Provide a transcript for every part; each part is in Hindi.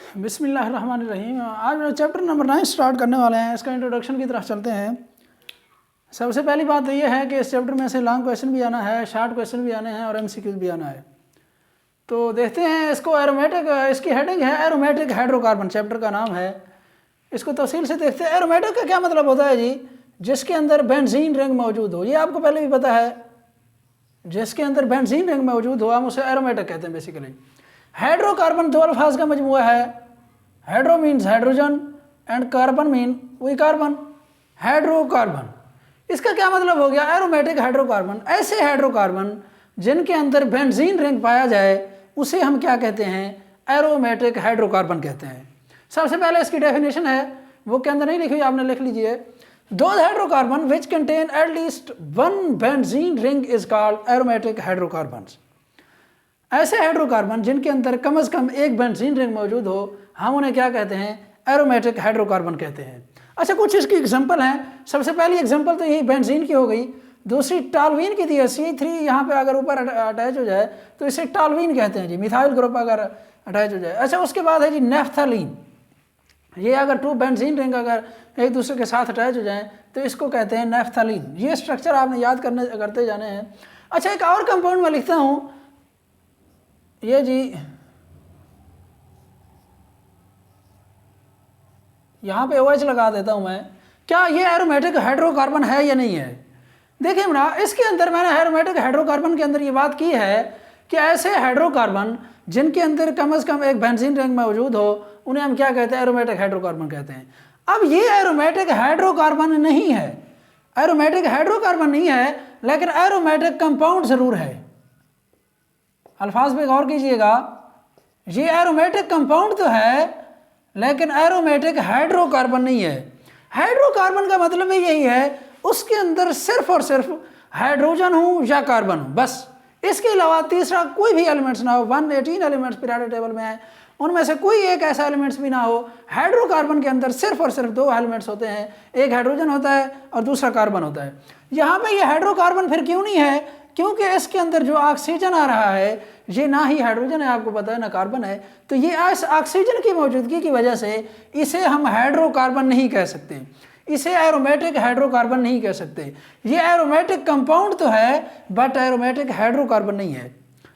बिस्मिल्लाहिर्रहमानिर्रहीम। आज चैप्टर नंबर 9 स्टार्ट करने वाले हैं। इसका इंट्रोडक्शन की तरफ चलते हैं। सबसे पहली बात तो ये है कि इस चैप्टर में से लॉन्ग क्वेश्चन भी आना है, शॉर्ट क्वेश्चन भी आने हैं और एमसीक्यूज भी आना है। तो देखते हैं इसको। एरोमेटिक, इसकी हेडिंग है एरोमेटिक हाइड्रोकार्बन, चैप्टर का नाम है। इसको तफसील से देखते हैं। एरोमेटिक का क्या मतलब होता है जी? जिसके अंदर बेंजीन रिंग मौजूद हो। ये आपको पहले भी पता है, जिसके अंदर बेंजीन रिंग मौजूद हो हम उसे एरोमेटिक कहते हैं बेसिकली। हाइड्रोकार्बन दो अल्फाज का मजमूआ है। Hydro means hydrogen and carbon mean वही कार्बन, हाइड्रोकार्बन। इसका क्या मतलब हो गया? Aromatic hydrocarbon. ऐसे हाइड्रोकार्बन जिनके अंदर बेंजीन रिंग पाया जाए उसे हम क्या कहते हैं? एरोमेटिक हाइड्रोकार्बन कहते हैं। सबसे पहले इसकी डेफिनेशन है, वो के अंदर नहीं लिखी हुई, आपने लिख लीजिए। Those hydrocarbon which contain at least one benzene ring is called aromatic hydrocarbons. ऐसे हाइड्रोकार्बन जिनके अंदर कम से कम एक बेंजीन रिंग मौजूद हो हम उन्हें क्या कहते हैं? एरोमेटिक हाइड्रोकार्बन कहते हैं। अच्छा, कुछ इसकी एग्जांपल हैं। सबसे पहली एग्जांपल तो यही बेंजीन की हो गई। दूसरी टॉल्यूइन की दी है, C3 यहाँ पे अगर ऊपर अटैच हो जाए तो इसे टॉल्यूइन कहते हैं जी। मिथाइल ग्रुप अगर अटैच हो जाए। अच्छा, उसके बाद है जी नेफ्थलीन। ये अगर टू बेंजीन रिंग अगर एक दूसरे के साथ अटैच हो जाएं तो इसको कहते हैं नेफ्थलीन। ये स्ट्रक्चर आपने याद करते जाने हैं। अच्छा, एक और कंपाउंड में लिखता हूँ, ये जी यहाँ पे OH लगा देता हूँ मैं। क्या ये एरोमेटिक हाइड्रोकार्बन है या नहीं है? देखिए ना, इसके अंदर मैंने एरोमेटिक हाइड्रोकार्बन के अंदर ये बात की है कि ऐसे हाइड्रोकार्बन जिनके अंदर कम से कम एक बेंजीन रिंग मौजूद हो उन्हें हम क्या कहते हैं? एरोमेटिक हाइड्रोकार्बन कहते हैं। अब ये एरोमेटिक हाइड्रोकार्बन नहीं है, एरोमेटिक हाइड्रोकार्बन नहीं है, लेकिन एरोमेटिक कंपाउंड जरूर है। अल्फाज पे गौर कीजिएगा, ये एरोमेटिक कंपाउंड तो है लेकिन एरोमेटिक हाइड्रोकार्बन नहीं है। हाइड्रोकार्बन का मतलब यही है उसके अंदर सिर्फ और सिर्फ हाइड्रोजन हो या कार्बन हो, बस। इसके अलावा तीसरा कोई भी एलिमेंट्स ना हो। 118 एलिमेंट्स पीरियोडिक टेबल में है, उनमें से कोई एक ऐसा एलिमेंट्स भी ना हो। हाइड्रोकार्बन के अंदर सिर्फ और सिर्फ दो एलिमेंट्स होते हैं, एक हाइड्रोजन होता है और दूसरा कार्बन होता है। यहाँ पे ये हाइड्रोकार्बन फिर क्यों नहीं है? क्योंकि इसके अंदर जो ऑक्सीजन आ रहा है ये ना ही हाइड्रोजन है, आपको पता है, ना कार्बन है। तो ये इस ऑक्सीजन की मौजूदगी की वजह से इसे हम हाइड्रोकार्बन नहीं कह सकते, इसे एरोमेटिक हाइड्रोकार्बन नहीं कह सकते। ये एरोमेटिक कंपाउंड तो है बट एरोमेटिक हाइड्रोकार्बन नहीं है।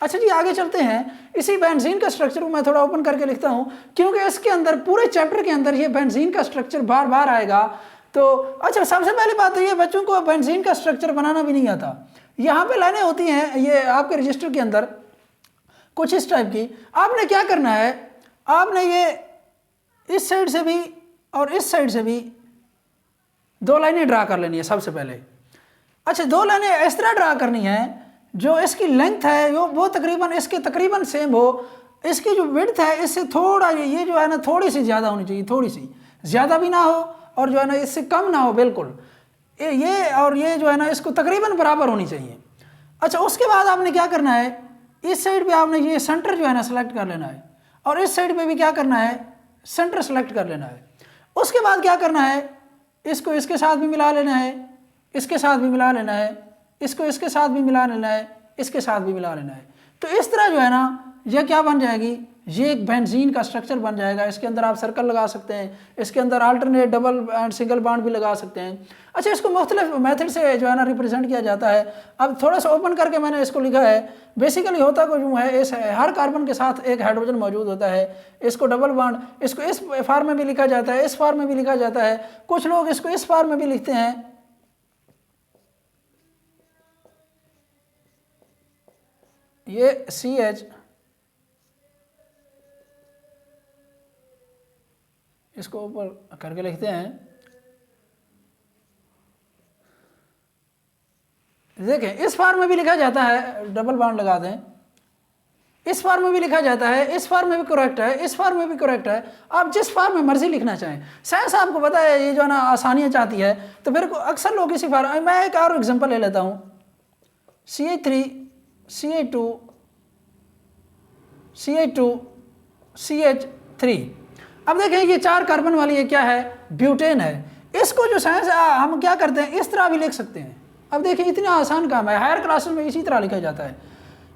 अच्छा जी, आगे चलते हैं। इसी बेंजीन का स्ट्रक्चर मैं थोड़ा ओपन करके लिखता हूँ क्योंकि इसके अंदर पूरे चैप्टर के अंदर ये बेंजीन का स्ट्रक्चर बार बार आएगा। तो अच्छा, सबसे पहली बात तो ये बच्चों को बेंजीन का स्ट्रक्चर बनाना भी नहीं आता। यहाँ पे लाइनें होती हैं ये आपके रजिस्टर के अंदर कुछ इस टाइप की। आपने क्या करना है, आपने ये इस साइड से भी और इस साइड से भी दो लाइनें ड्रा कर लेनी है सबसे पहले। अच्छा, दो लाइनें इस तरह ड्रा करनी है जो इसकी लेंथ है वो तकरीबन इसके तकरीबन सेम हो। इसकी जो विड्थ है इससे थोड़ा ये जो है ना थोड़ी सी ज़्यादा होनी चाहिए, थोड़ी सी ज़्यादा भी ना हो और जो है ना इससे कम ना हो बिल्कुल। ये और ये जो है ना इसको तकरीबन बराबर होनी चाहिए। अच्छा, उसके बाद आपने क्या करना है, इस साइड पे आपने ये सेंटर जो है ना सेलेक्ट कर लेना है और इस साइड पे भी क्या करना है, सेंटर सेलेक्ट कर लेना है। उसके बाद क्या करना है, इसको इसके साथ भी मिला लेना है, इसके साथ भी मिला लेना है, इसको इसके साथ भी मिला लेना है, इसके साथ भी मिला लेना है। तो इस तरह जो है ना ये क्या बन जाएगी, ये एक बेंजीन का स्ट्रक्चर बन जाएगा। इसके अंदर आप सर्कल लगा सकते हैं, इसके अंदर alternate double and single bond भी लगा सकते हैं। अच्छा, इसको मुख्तलिफ मेथड से जो है ना रिप्रेजेंट किया जाता है। अब थोड़ा सा ओपन करके मैंने इसको लिखा है। बेसिकली होता कुछ यूँ है, इस हर कार्बन के साथ एक हाइड्रोजन मौजूद होता है। इसको डबल बॉन्ड, इसको इस फॉर्म में भी लिखा जाता है, इस फॉर्म में भी लिखा जाता है, कुछ लोग इसको इस फॉर्म में भी लिखते हैं। ये CH इसको ऊपर करके लिखते हैं। देखें, इस फॉर्म में भी लिखा जाता है, डबल बॉन्ड लगा दें। इस फॉर्म में भी लिखा जाता है, इस फॉर्म में भी करेक्ट है, इस फॉर्म में भी करेक्ट है। आप जिस फॉर्म में मर्जी लिखना चाहें। साइंस आपको पता है ये जो है ना आसानियाँ चाहती है, तो फिर अक्सर लोग इसी फॉर्म। मैं एक और एग्जांपल ले लेता हूँ, CH3 CH2 CH2 CH3। अब देखें ये चार कार्बन वाली ये क्या है, ब्यूटेन है। इसको जो साइंस हम क्या करते हैं, इस तरह भी लिख सकते हैं। अब देखिए इतना आसान काम है, हायर क्लासेस में इसी तरह लिखा जाता है।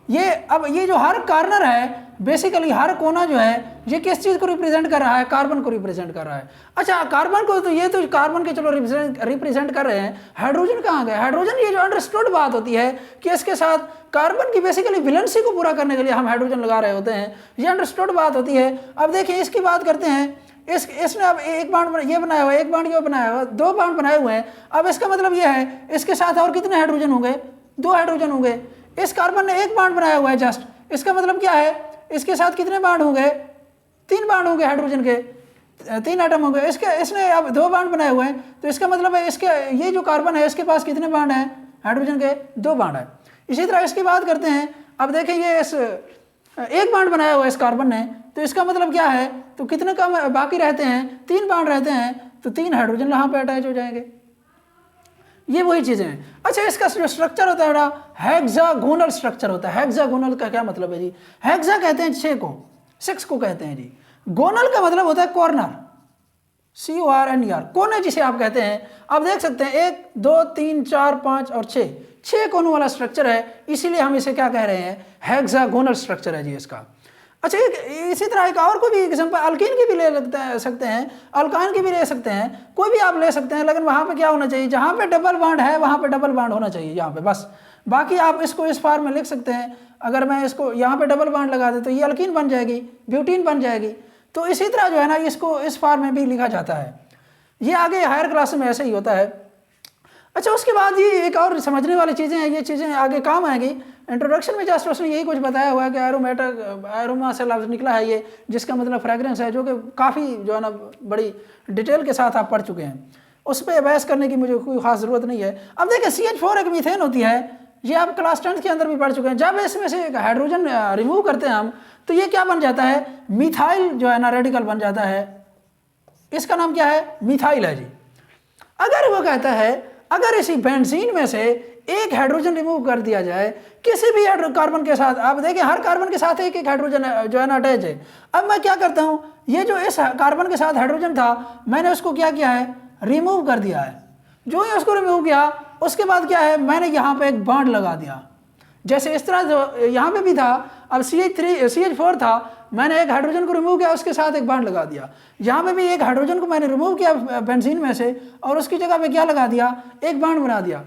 ये अब ये जो हर कॉर्नर है, बेसिकली हर कोना जो है ये किस चीज़ को रिप्रेजेंट कर रहा है? कार्बन को रिप्रेजेंट कर रहा है। अच्छा, कार्बन को तो ये तो कार्बन के चलो रिप्रेजेंट कर रहे हैं, हाइड्रोजन कहाँ गए? हाइड्रोजन, ये जो अंडरस्टूड बात होती है कि इसके साथ कार्बन की बेसिकली वैलेंसी को पूरा करने के लिए हम हाइड्रोजन लगा रहे होते हैं, ये अंडरस्टूड बात होती है। अब देखिए इसकी बात करते हैं, इसने अब एक बांड ये बनाया हुआ है, एक बांड ये बनाया हुआ है, 2 बांड बनाए हुए हैं। अब इसका मतलब ये है इसके साथ और कितने हाइड्रोजन होंगे? 2 हाइड्रोजन होंगे। इस कार्बन ने एक बांड बनाया हुआ है जस्ट, इसका मतलब क्या है? इसके साथ कितने बांड होंगे? 3 बांड होंगे हाइड्रोजन के, 3 एटम होंगे। इसने अब 2 बांड बनाए हुए हैं, तो इसका मतलब है इसके ये जो कार्बन है इसके पास कितने बांड हैं? हाइड्रोजन के 2 बांड है। इसी तरह इसकी बात करते हैं। अब देखें ये इस एक बांड बनाया हुआ है इस कार्बन ने, तो इसका मतलब क्या है? तो कितने कम बाकी रहते हैं? 3 बांड रहते हैं, तो 3 हाइड्रोजन यहाँ पे अटैच हो जाएंगे। ये वही चीज़ें हैं। अच्छा, इसका जो स्ट्रक्चर होता है ना, हेक्सागोनल स्ट्रक्चर होता है। हेक्सागोनल का क्या मतलब है जी? हेक्सा कहते हैं 6 को, 6 को कहते हैं जी। गोनल का मतलब होता है कॉर्नर, CORNER, कोने जिसे आप कहते हैं। आप देख सकते हैं 1 2 3 4 5 और 6 कोनों वाला स्ट्रक्चर है, इसीलिए हम इसे क्या कह रहे हैं? हेक्सागोनल स्ट्रक्चर है जी इसका। अच्छा, इसी तरह एक और कोई भी एग्जाम्पल, अल्कीन की भी ले सकते हैं, अल्काइन की भी ले सकते हैं, कोई भी आप ले सकते हैं, लेकिन वहाँ पे क्या होना चाहिए? जहाँ पे डबल बॉन्ड है वहाँ पे डबल बॉन्ड होना चाहिए, यहाँ पे बस। बाकी आप इसको इस फॉर्म में लिख सकते हैं। अगर मैं इसको यहाँ पे डबल बॉन्ड लगा दे तो ये अल्कीन बन जाएगी, ब्यूटीन बन जाएगी। तो इसी तरह जो है ना इसको इस फॉर्म में भी लिखा जाता है। ये आगे हायर क्लास में ऐसे ही होता है। अच्छा, उसके बाद ये एक और समझने वाली चीज़ें हैं, ये चीज़ें आगे काम आएंगी। इंट्रोडक्शन में जस्ट उसने यही कुछ बताया हुआ है कि एरोमा से लफ्ज़ निकला है ये, जिसका मतलब फ्रेग्रेंस है, जो कि काफ़ी जो है ना बड़ी डिटेल के साथ आप पढ़ चुके हैं। उस पर बहस करने की मुझे कोई खास ज़रूरत नहीं है। अब देखिए CH4 एक मीथेन होती है, ये आप क्लास 10th के अंदर भी पढ़ चुके हैं। जब इसमें से एक हाइड्रोजन रिमूव करते हैं हम, तो ये क्या बन जाता है? मिथाइल जो है ना रेडिकल बन जाता है। इसका नाम क्या है? मिथाइल है जी। अगर वो कहता है अगर इसी बेंजीन में से एक हाइड्रोजन रिमूव कर दिया जाए किसी भी कार्बन के साथ, आप देखिए हर कार्बन के साथ एक एक हाइड्रोजन जो है ना अटैच है। अब मैं क्या करता हूँ, ये जो इस कार्बन के साथ हाइड्रोजन था, मैंने उसको क्या किया है? रिमूव कर दिया है। जो ही उसको रिमूव किया, उसके बाद क्या है? मैंने यहाँ पे एक बॉन्ड लगा दिया। जैसे इस तरह जो यहाँ पे भी था, अब CH4 था, मैंने एक हाइड्रोजन को रिमूव किया, उसके साथ एक बॉन्ड लगा दिया। यहाँ पे भी एक हाइड्रोजन को मैंने रिमूव किया बेंजीन में से, और उसकी जगह पे क्या लगा दिया? एक बॉन्ड बना दिया।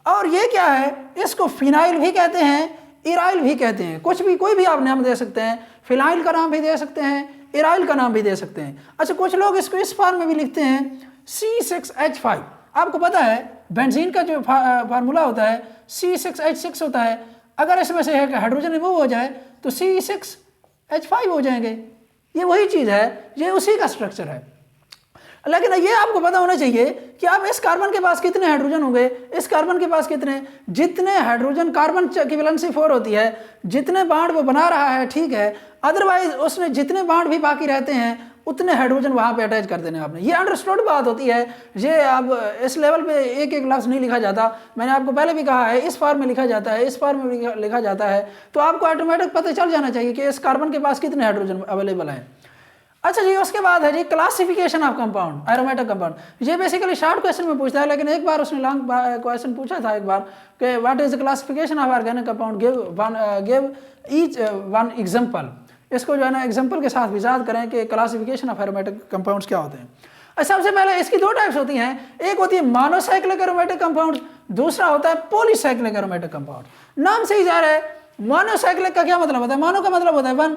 और ये क्या है? इसको फिनाइल भी कहते हैं, इराइल भी कहते हैं। कुछ भी, कोई भी आप नाम दे सकते हैं। फिनाइल का नाम भी दे सकते हैं, इराइल का नाम भी दे सकते हैं। अच्छा, कुछ लोग इसको इस फॉर्म में भी लिखते हैं C6H5। आपको पता है बेंजीन का जो फार्मूला होता है C6H6 होता है। अगर इसमें से हाइड्रोजन रिमूव हो जाए तो C6H5 हो जाएंगे। ये वही चीज़ है, ये उसी का स्ट्रक्चर है। लेकिन ये आपको पता होना चाहिए कि अब इस कार्बन के पास कितने हाइड्रोजन होंगे, इस कार्बन के पास कितने, जितने हाइड्रोजन, कार्बन की वैलेंसी 4 होती है, जितने बांड वो बना रहा है, ठीक है। अदरवाइज उसने जितने बांड भी बाकी रहते हैं उतने हाइड्रोजन वहाँ पे अटैच कर देने आपने। ये अंडरस्टूड बात होती है। ये अब इस लेवल पे एक एक लफ्ज़ नहीं लिखा जाता। मैंने आपको पहले भी कहा है, इस फॉर्म में लिखा जाता है, इस फॉर्म में लिखा जाता है। तो आपको ऑटोमेटिक पता चल जाना चाहिए कि इस कार्बन के पास कितने हाइड्रोजन अवेलेबल हैं। अच्छा जी, उसके बाद है जी classification of compound, aromatic compound. ये बेसिकली शॉर्ट क्वेश्चन में पूछता है, लेकिन एक बार उसने लॉन्ग क्वेश्चन पूछा था एक बार कि what is the classification of organic compound, give each one example. इसको जो है ना एग्जांपल के साथ विचार करें कि क्लासिफिकेशन ऑफ एरोमेटिक कंपाउंड्स क्या होते हैं। सबसे पहले इसकी 2 टाइप्स होती हैं, एक होती है मोनोसाइक्लिक एरोमेटिक कंपाउंड, दूसरा होता है पॉलीसाइक्लिक एरोमेटिक कंपाउंड। नाम से ही जा रहा है। मोनोसाइक्लिक का क्या मतलब होता है? मोनो का मतलब होता है 1,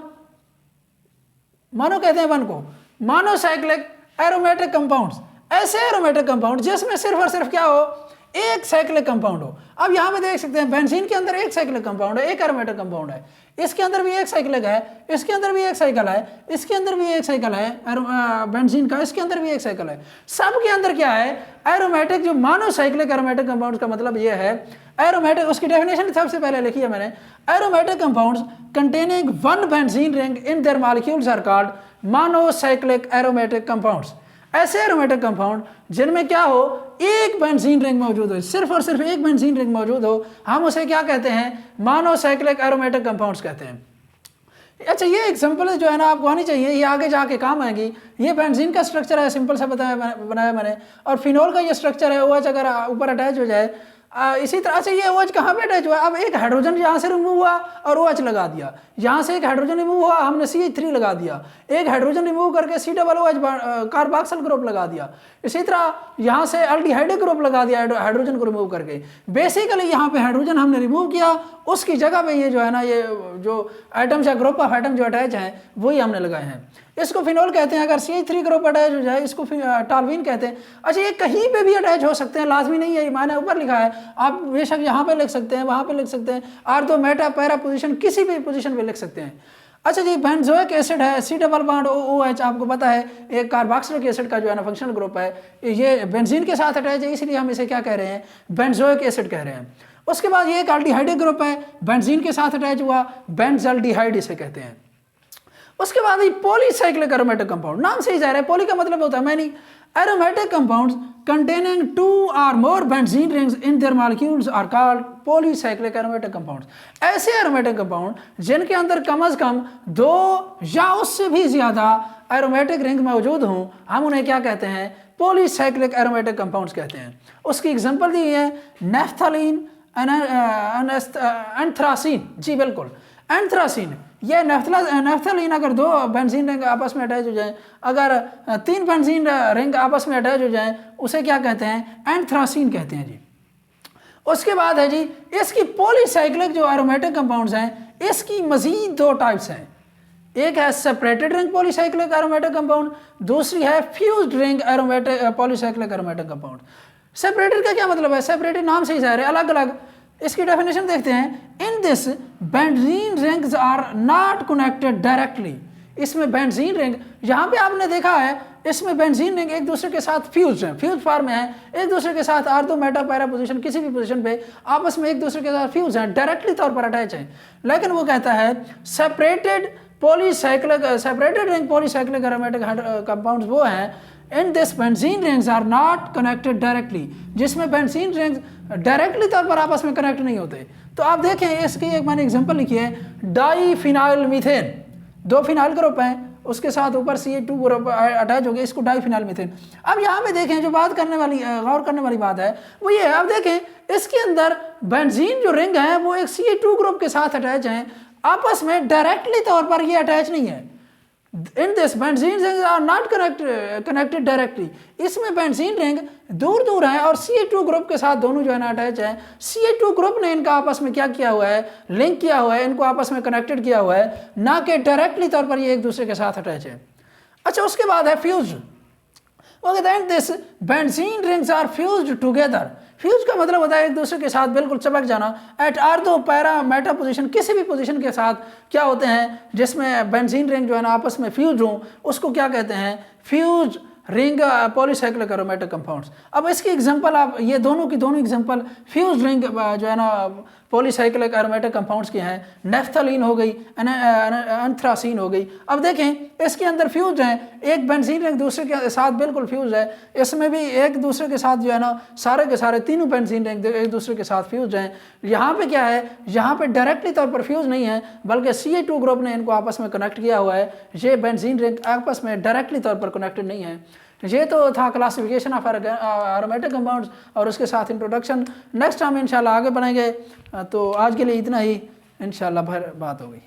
मोनो कहते हैं 1 को। मोनोसाइक्लिक एरोमेटिक कंपाउंड्स, ऐसे एरोमेटिक कंपाउंड जिसमें सिर्फ और सिर्फ क्या हो, एक साइक्लिक कंपाउंड हो। अब यहाँ पे देख सकते हैं बेंजीन के अंदर एक साइक्लिक कंपाउंड है, एक एरोमेटिक कंपाउंड है। इसके अंदर भी एक साइक्लिक है, इसके अंदर भी एक साइकिल है, इसके अंदर भी एक साइकिल है बेंजीन का, इसके अंदर भी एक साइकिल है। सब के अंदर क्या है? एरोमेटिक। जो मोनोसाइक्लिक एरोमेटिक कंपाउंड का मतलब ये है, एरोमेटिक, उसकी डेफिनेशन सबसे पहले लिखी है मैंने। Aromatic compounds containing 1 benzene ring in their molecules are called monocyclic aromatic compounds. ऐसे एरोमेटिक कंपाउंड जिनमें क्या हो, एक बेंजीन रिंग मौजूद हो, सिर्फ और सिर्फ एक बेंजीन रिंग मौजूद हो, हम उसे क्या कहते हैं? मोनोसाइक्लिक एरोमेटिक कंपाउंड्स कहते हैं। अच्छा, ये एग्जांपल जो है ना आपको आनी चाहिए, ये आगे जाके काम आएगी। ये बेंजीन का स्ट्रक्चर है, सिंपल सा बनाया मैंने। और फिनोल का ये स्ट्रक्चर है, OH अगर ऊपर अटैच हो जाए इसी तरह से ये OH कहाँ पे अटैच हुआ? अब एक हाइड्रोजन यहाँ से रिमूव हुआ और OH लगा दिया, यहाँ से एक हाइड्रोजन रिमूव हुआ, हमने CH3 लगा दिया, एक हाइड्रोजन रिमूव करके COOH कार्बोक्सिल ग्रुप लगा दिया, इसी तरह यहाँ से एल्डिहाइड ग्रुप लगा दिया हाइड्रोजन को रिमूव करके। बेसिकली यहाँ पे हाइड्रोजन हमने रिमूव किया, उसकी जगह पे ये जो है ना, ये जो एटम्स या ग्रुप ऑफ एटम जो अटैच हैं वही हमने लगाए हैं। इसको फिनोल कहते हैं। अगर CH3 ग्रुप अटैच हो जाए इसको टॉल्यूइन कहते हैं। अच्छा, ये कहीं पे भी अटैच हो सकते हैं, लाजमी नहीं है, मैंने ऊपर लिखा है, आप बेशक यहाँ पे लिख सकते हैं, वहाँ पे लिख सकते हैं, आर्थो मेटा पैरा पोजीशन किसी भी पोजीशन पे लिख सकते हैं। अच्छा जी, बेंजोइक एसिड है, C डबल बॉन्ड OH, आपको पता है एक कार्बोक्सिलिक एसिड का जो है ना फंक्शनल ग्रुप है, ये बेंजीन के साथ अटैच है, इसलिए हम इसे क्या कह रहे हैं, बेंजोइक एसिड कह रहे हैं। उसके बाद ये एक एल्डिहाइड ग्रुप है, बेंजीन के साथ अटैच हुआ, बेंजल्डिहाइड इसे कहते हैं। उसके बाद ये पॉलीसाइक्लिक एरोमेटिक कंपाउंड, नाम से ही जा रहा है, पॉली का मतलब होता है many. Aromatic compounds containing 2 or more benzene rings in their molecules are called polycyclic aromatic compounds। ऐसे एरोमेटिक कंपाउंड जिनके अंदर कम से कम 2 या उससे भी ज्यादा एरोमेटिक रिंग मौजूद हों, हम उन्हें क्या कहते हैं, पॉलीसाइक्लिक एरोमेटिक कंपाउंड्स कहते हैं। उसकी एग्जांपल दी है नेफ्थलीन, एंथ्रासीन। जी बिल्कुल, एंथ्रासीन, ये नेफ्थलीन अगर 2 बेंजीन रिंग आपस में अटैच हो जाएं, अगर 3 बेंजीन रिंग आपस में अटैच हो जाएं, उसे क्या कहते हैं, एंथ्रासीन कहते हैं जी। उसके बाद है जी इसकी पॉलीसाइक्लिक जो एरोमेटिक कंपाउंड्स हैं, इसकी मजीद 2 टाइप्स हैं। एक है separated ring polycyclic aromatic compound, दूसरी है fused ring aromatic polycyclic aromatic compound. Separated का क्या मतलब है, सेपरेटेड नाम से ही जा रहे अलग अलग। इसकी डेफिनेशन देखते हैं, in this benzene rings are not connected directly. इसमें बेंजीन रिंग, यहाँ पे आपने देखा है, इसमें बेंजीन रिंग एक दूसरे के साथ फ्यूज हैं, फ्यूज फॉर्म में है, एक दूसरे के साथ आर्थो मेटा पैरा पोजीशन किसी भी पोजीशन पे आपस में एक दूसरे के साथ फ्यूज हैं, डायरेक्टली तौर पर अटैच हैं। लेकिन वो कहता है separated ring polycyclic aromatic compounds वो हैं, in this benzene rings are not connected directly, जिसमें बेंजीन रिंग्स डायरेक्टली तौर पर आपस में कनेक्ट नहीं होते। तो आप देखें, इसकी एक मैंने एग्जांपल लिखी है, डाईफिनाइल मीथेन, 2 फिनाइल ग्रुप हैं, उसके साथ ऊपर CH2 ग्रुप अटैच हो गया, इसको डाईफिनाइल मीथेन। अब यहाँ पे देखें, जो बात करने वाली गौर करने वाली बात है वो ये है, अब देखें इसके अंदर बेंजीन जो रिंग है वो एक CH2 ग्रुप के साथ अटैच हैं, आपस में डायरेक्टली तौर पर ये अटैच नहीं है। In this benzene rings are not connected directly, इसमें बेंजीन रिंग दूर दूर है और CH2 ग्रुप के साथ दोनों जो है ना अटैच है। CH2 ग्रुप ने इनका आपस में क्या किया हुआ है, लिंक किया हुआ है, इनको आपस में कनेक्टेड किया हुआ है, ना कि डायरेक्टली तौर पर ये एक दूसरे के साथ अटैच है। अच्छा, उसके बाद है fuse. This benzene rings are fused together. Fuse का मतलब होता है एक दूसरे के साथ बिल्कुल चिपक जाना। At ortho para meta position, किसी भी पोजीशन के साथ क्या होते हैं, जिसमें बेंजीन रिंग जो है ना आपस में फ्यूज हों, उसको क्या कहते हैं, fuse ring polycyclic aromatic compounds. अब इसकी एग्जांपल आप ये दोनों की दोनों एग्जांपल फ्यूज रिंग जो है ना पॉलीसाइक्लिक एरोमेटिक कंपाउंड्स की हैं, नेफ्थलीन हो गई, एंथ्रासीन हो गई। अब देखें इसके अंदर फ्यूज हैं, एक बेंजीन रिंग दूसरे के साथ बिल्कुल फ्यूज है, इसमें भी एक दूसरे के साथ जो है ना सारे के सारे तीनों बेंजीन रिंग एक दूसरे के साथ फ्यूज हैं। यहाँ पे क्या है, यहाँ पे डायरेक्टली तौर पर फ्यूज नहीं है, बल्कि CH2 ग्रुप ने इनको आपस में कनेक्ट किया हुआ है। ये बेंजीन रिंग आपस में डायरेक्टली तौर पर कनेक्टेड नहीं है। ये तो था क्लासिफिकेशन ऑफ एरोमेटिक कंपाउंड्स और उसके साथ इंट्रोडक्शन। नेक्स्ट हम इंशाल्लाह आगे बढ़ेंगे। तो आज के लिए इतना ही, इंशाल्लाह फिर बात होगी।